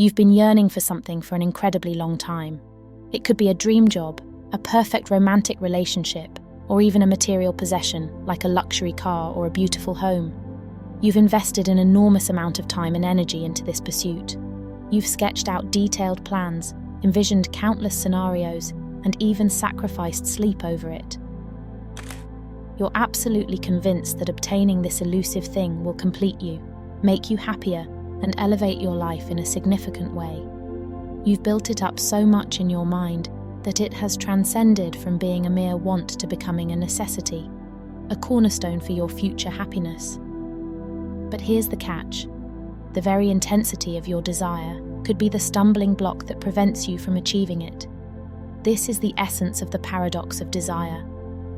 You've been yearning for something for an incredibly long time. It could be a dream job, a perfect romantic relationship, or even a material possession like a luxury car or a beautiful home. You've invested an enormous amount of time and energy into this pursuit. You've sketched out detailed plans, envisioned countless scenarios, and even sacrificed sleep over it. You're absolutely convinced that obtaining this elusive thing will complete you, make you happier, and elevate your life in a significant way. You've built it up so much in your mind that it has transcended from being a mere want to becoming a necessity, a cornerstone for your future happiness. But here's the catch. The very intensity of your desire could be the stumbling block that prevents you from achieving it. This is the essence of the paradox of desire,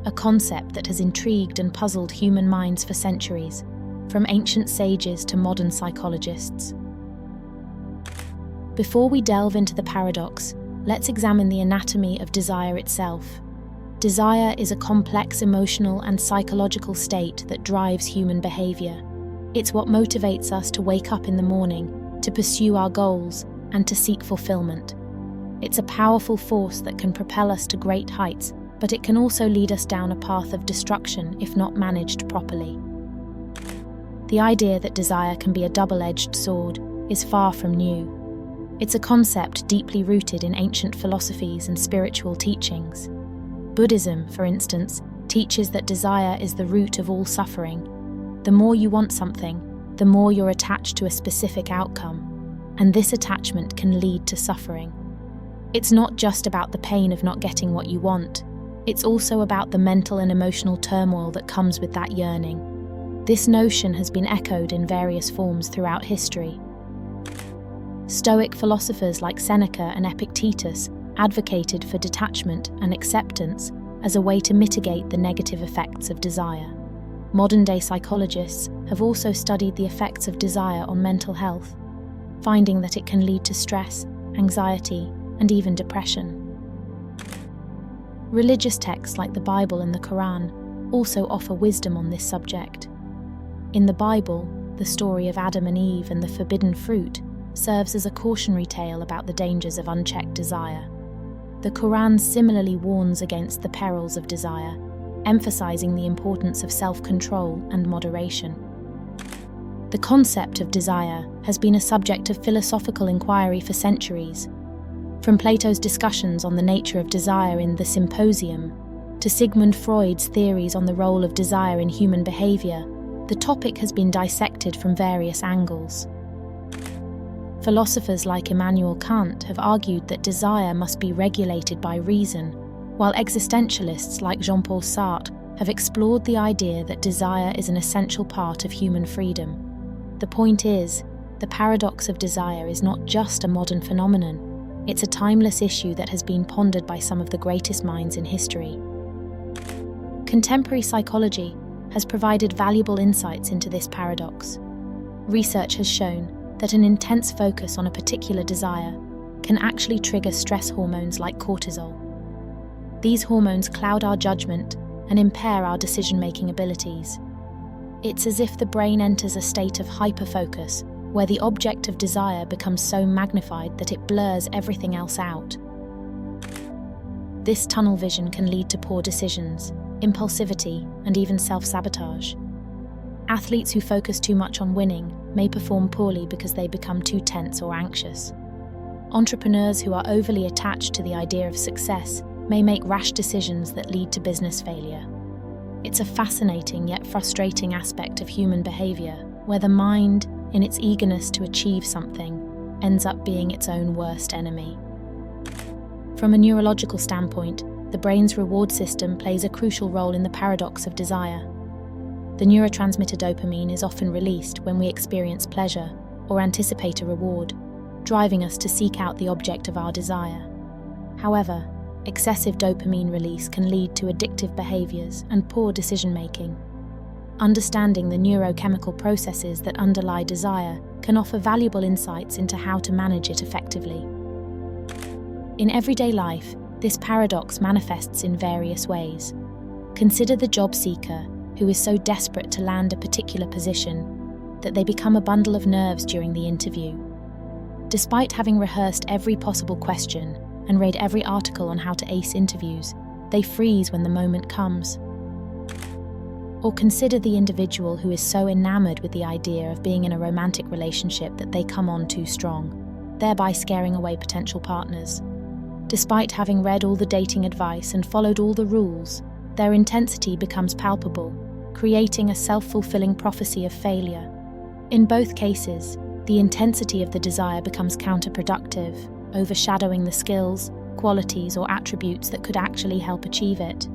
a concept that has intrigued and puzzled human minds for centuries, from ancient sages to modern psychologists. Before we delve into the paradox, let's examine the anatomy of desire itself. Desire is a complex emotional and psychological state that drives human behavior. It's what motivates us to wake up in the morning, to pursue our goals, and to seek fulfillment. It's a powerful force that can propel us to great heights, but it can also lead us down a path of destruction if not managed properly. The idea that desire can be a double-edged sword is far from new. It's a concept deeply rooted in ancient philosophies and spiritual teachings. Buddhism, for instance, teaches that desire is the root of all suffering. The more you want something, the more you're attached to a specific outcome, and this attachment can lead to suffering. It's not just about the pain of not getting what you want, it's also about the mental and emotional turmoil that comes with that yearning. This notion has been echoed in various forms throughout history. Stoic philosophers like Seneca and Epictetus advocated for detachment and acceptance as a way to mitigate the negative effects of desire. Modern-day psychologists have also studied the effects of desire on mental health, finding that it can lead to stress, anxiety, and even depression. Religious texts like the Bible and the Quran also offer wisdom on this subject. In the Bible, the story of Adam and Eve and the forbidden fruit serves as a cautionary tale about the dangers of unchecked desire. The Quran similarly warns against the perils of desire, emphasizing the importance of self-control and moderation. The concept of desire has been a subject of philosophical inquiry for centuries. From Plato's discussions on the nature of desire in the Symposium to Sigmund Freud's theories on the role of desire in human behavior, the topic has been dissected from various angles. Philosophers like Immanuel Kant have argued that desire must be regulated by reason, while existentialists like Jean-Paul Sartre have explored the idea that desire is an essential part of human freedom. The point is, the paradox of desire is not just a modern phenomenon, it's a timeless issue that has been pondered by some of the greatest minds in history. Contemporary psychology has provided valuable insights into this paradox. Research has shown that an intense focus on a particular desire can actually trigger stress hormones like cortisol. These hormones cloud our judgment and impair our decision-making abilities. It's as if the brain enters a state of hyperfocus, where the object of desire becomes so magnified that it blurs everything else out. This tunnel vision can lead to poor decisions, impulsivity, and even self-sabotage. Athletes who focus too much on winning may perform poorly because they become too tense or anxious. Entrepreneurs who are overly attached to the idea of success may make rash decisions that lead to business failure. It's a fascinating yet frustrating aspect of human behavior, where the mind, in its eagerness to achieve something, ends up being its own worst enemy. From a neurological standpoint, the brain's reward system plays a crucial role in the paradox of desire. The neurotransmitter dopamine is often released when we experience pleasure or anticipate a reward, driving us to seek out the object of our desire. However, excessive dopamine release can lead to addictive behaviors and poor decision-making. Understanding the neurochemical processes that underlie desire can offer valuable insights into how to manage it effectively. In everyday life, this paradox manifests in various ways. Consider the job seeker who is so desperate to land a particular position that they become a bundle of nerves during the interview. Despite having rehearsed every possible question and read every article on how to ace interviews, they freeze when the moment comes. Or consider the individual who is so enamored with the idea of being in a romantic relationship that they come on too strong, thereby scaring away potential partners. Despite having read all the dating advice and followed all the rules, their intensity becomes palpable, creating a self-fulfilling prophecy of failure. In both cases, the intensity of the desire becomes counterproductive, overshadowing the skills, qualities, or attributes that could actually help achieve it.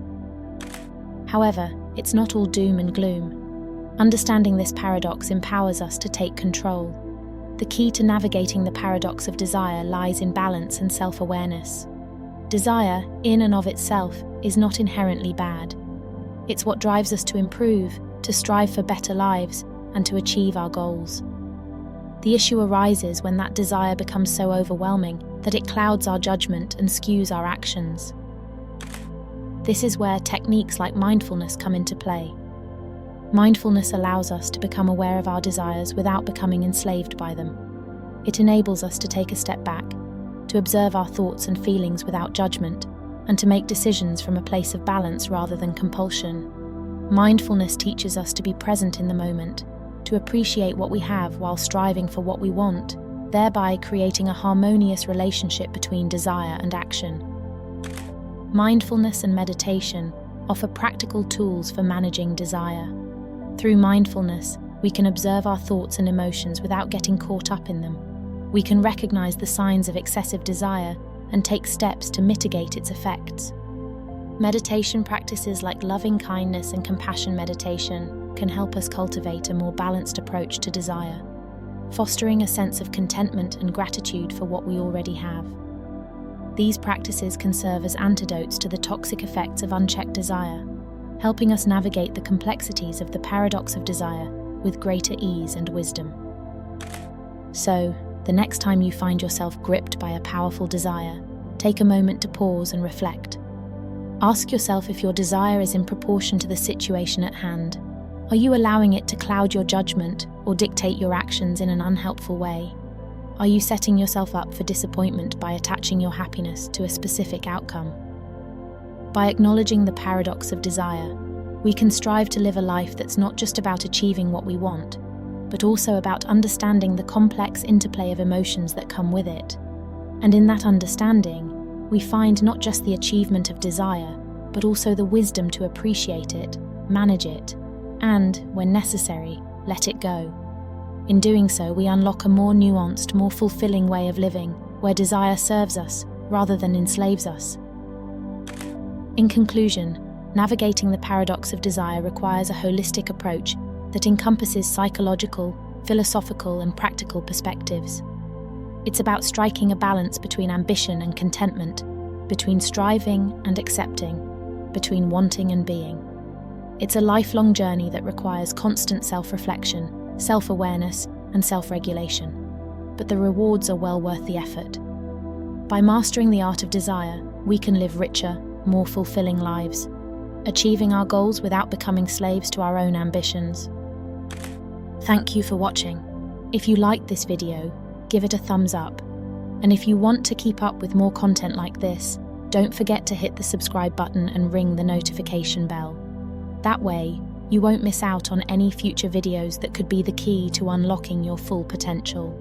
However, it's not all doom and gloom. Understanding this paradox empowers us to take control. The key to navigating the paradox of desire lies in balance and self-awareness. Desire, in and of itself, is not inherently bad. It's what drives us to improve, to strive for better lives, and to achieve our goals. The issue arises when that desire becomes so overwhelming that it clouds our judgment and skews our actions. This is where techniques like mindfulness come into play. Mindfulness allows us to become aware of our desires without becoming enslaved by them. It enables us to take a step back, to observe our thoughts and feelings without judgment, and to make decisions from a place of balance rather than compulsion. Mindfulness teaches us to be present in the moment, to appreciate what we have while striving for what we want, thereby creating a harmonious relationship between desire and action. Mindfulness and meditation offer practical tools for managing desire. Through mindfulness, we can observe our thoughts and emotions without getting caught up in them. We can recognize the signs of excessive desire and take steps to mitigate its effects. Meditation practices like loving kindness and compassion meditation can help us cultivate a more balanced approach to desire, fostering a sense of contentment and gratitude for what we already have. These practices can serve as antidotes to the toxic effects of unchecked desire, helping us navigate the complexities of the paradox of desire with greater ease and wisdom. So, the next time you find yourself gripped by a powerful desire, take a moment to pause and reflect. Ask yourself if your desire is in proportion to the situation at hand. Are you allowing it to cloud your judgment or dictate your actions in an unhelpful way? Are you setting yourself up for disappointment by attaching your happiness to a specific outcome? By acknowledging the paradox of desire, we can strive to live a life that's not just about achieving what we want, but also about understanding the complex interplay of emotions that come with it. And in that understanding, we find not just the achievement of desire, but also the wisdom to appreciate it, manage it, and, when necessary, let it go. In doing so, we unlock a more nuanced, more fulfilling way of living, where desire serves us rather than enslaves us. In conclusion, navigating the paradox of desire requires a holistic approach that encompasses psychological, philosophical, and practical perspectives. It's about striking a balance between ambition and contentment, between striving and accepting, between wanting and being. It's a lifelong journey that requires constant self-reflection, self-awareness, and self-regulation. But the rewards are well worth the effort. By mastering the art of desire, we can live richer, more fulfilling lives, achieving our goals without becoming slaves to our own ambitions. Thank you for watching. If you liked this video, give it a thumbs up. And if you want to keep up with more content like this, don't forget to hit the subscribe button and ring the notification bell. That way, you won't miss out on any future videos that could be the key to unlocking your full potential.